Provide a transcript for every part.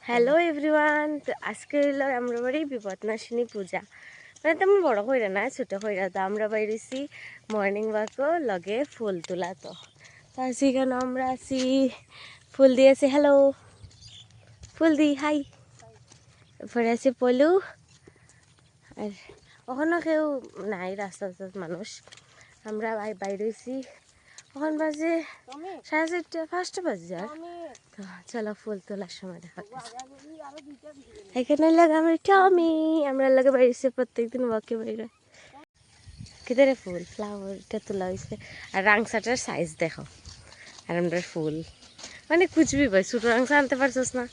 Hello everyone, তো আজকে হইল আমরা বাড়ি বিপদনাশিনী পূজা। মানে তেমন বড় কইরা না, ছোট কইরা। তো আমরা বাইরেছি মর্নিং ওয়াকও লগে ফুল তোলা। তো আছি কেন আমরা আছি ফুল দিয়েছি। হ্যালো ফুল দি হাই। এরপরে আছি পলু, আর ওখানে কেউ নাই রাস্তা মানুষ। আমরা বাইরেছি ওখান বাজে 4:30 5টা বাজে। আর তো চলো ফুল তোলার সময় দেখা এখানে লাগে আমরা লাগে বাইরেছি প্রত্যেকদিন ওয়াকে বাইরে। কিদারে ফুল ফ্লাওয়ারটা তোলা হয়েছে, আর রাংসাটার সাইজ দেখো। আর আমরা ফুল মানে খুঁজবি ভাই, ছোট রাংসা আনতে পারছিস না।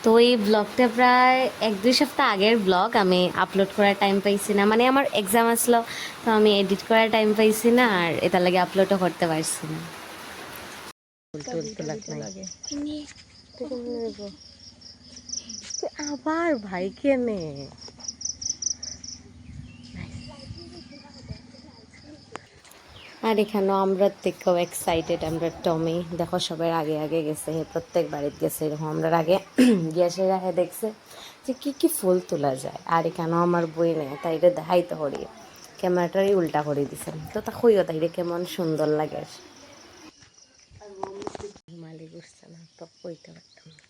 তো এই ব্লগটা প্রায় 1-2 সপ্তাহ আগের ব্লগ। আমি আপলোড করার টাইম পাইছি না, মানে আমার এক্সাম আসলো, তো আমি এডিট করার টাইম পাইছি না, আর এটার লাগে আপলোডও করতে পারছি না। আবার ভাই কেনে আর এখানেও আমরা দেখো এক্সাইটেড। আমরা টমি দেখো সবার আগে আগে গেছে, প্রত্যেক বাড়িতে গেছে এরকম। আমরা আগে গিয়েছে রাহে দেখছে যে কি কি ফুল তোলা যায়। আর এখানেও আমার বই নেই, তাই এটা দেখাইতে করি, ক্যামেরাটারই উল্টা করে দিছে। তো তা কইও তাইরে কেমন সুন্দর লাগে। মালিক উঠছে না তো কইতে পারতাম না।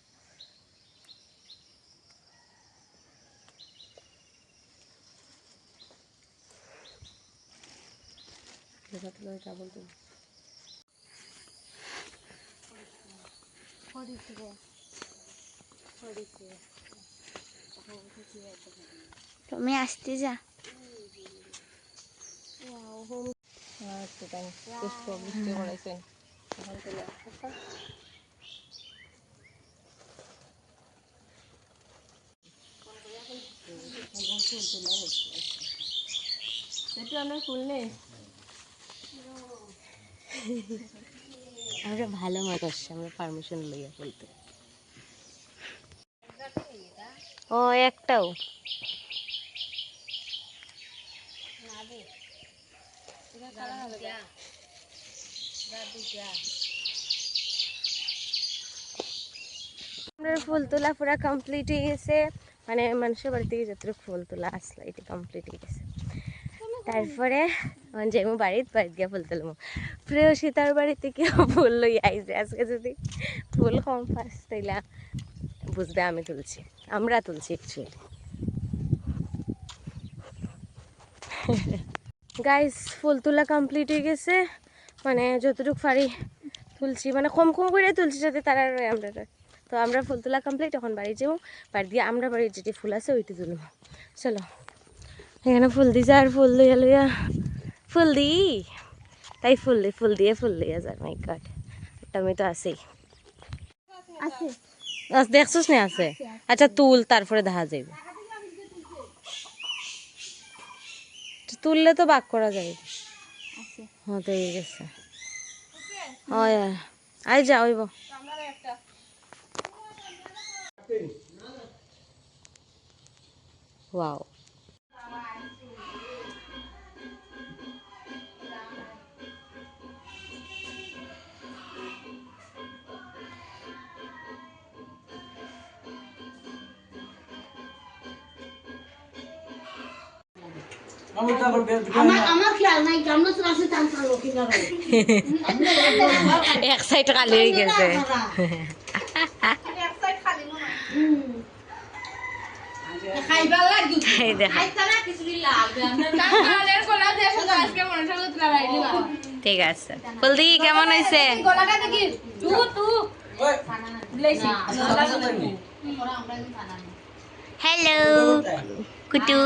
তুমি আসতে যা। আমরা ভালো মানুষ, আমরা পারমিশন লইয়া বলতে। ও একটাও আমরা ফুল তোলা পুরা কমপ্লিট হয়ে গেছে। মানে মানুষের বাড়ি থেকে যতটুকু ফুল তোলা আসলো এটা কমপ্লিট হয়ে গেছে। তারপরে যাইমু বাড়িতে গিয়ে ফুল তুলবো। প্রিয় সীতার বাড়ি থেকে ফুল লই আইছে। আজকে যদি ফুল কম পাস তাইলে বুঝবে আমি তুলছি, আমরা তুলছি অ্যাকচুয়ালি। গাইস ফুল তোলা কমপ্লিট হয়ে গেছে, মানে যতটুকু পারি তুলছি, মানে কম কম করে তুলছি যাতে তারা আমরা। তো আমরা ফুল তোলা কমপ্লিট, এখন বাড়ি যাবো। বাড়ি দিয়ে আমরা বাড়ির যেটি ফুল আছে ওইটি তুলবো। চলো এখানে ফুল দিছে, আর ফুল লইয়া লইয়া ফুল দিই তাই ফুল দিয়ে যায়। মাই গড, আমি তো আছেই দেখছিস না আছে। আচ্ছা তুল, তারপরে দেখা যাবে। তুললে তো বাক করা যাবে। হ্যাঁ তো এই গেছে। আই যা হইব। ওয়াও এক সাইড খালি হয়ে গেছে। ঠিক আছে বলদি কেমন হয়েছে? হ্যালো কুটু।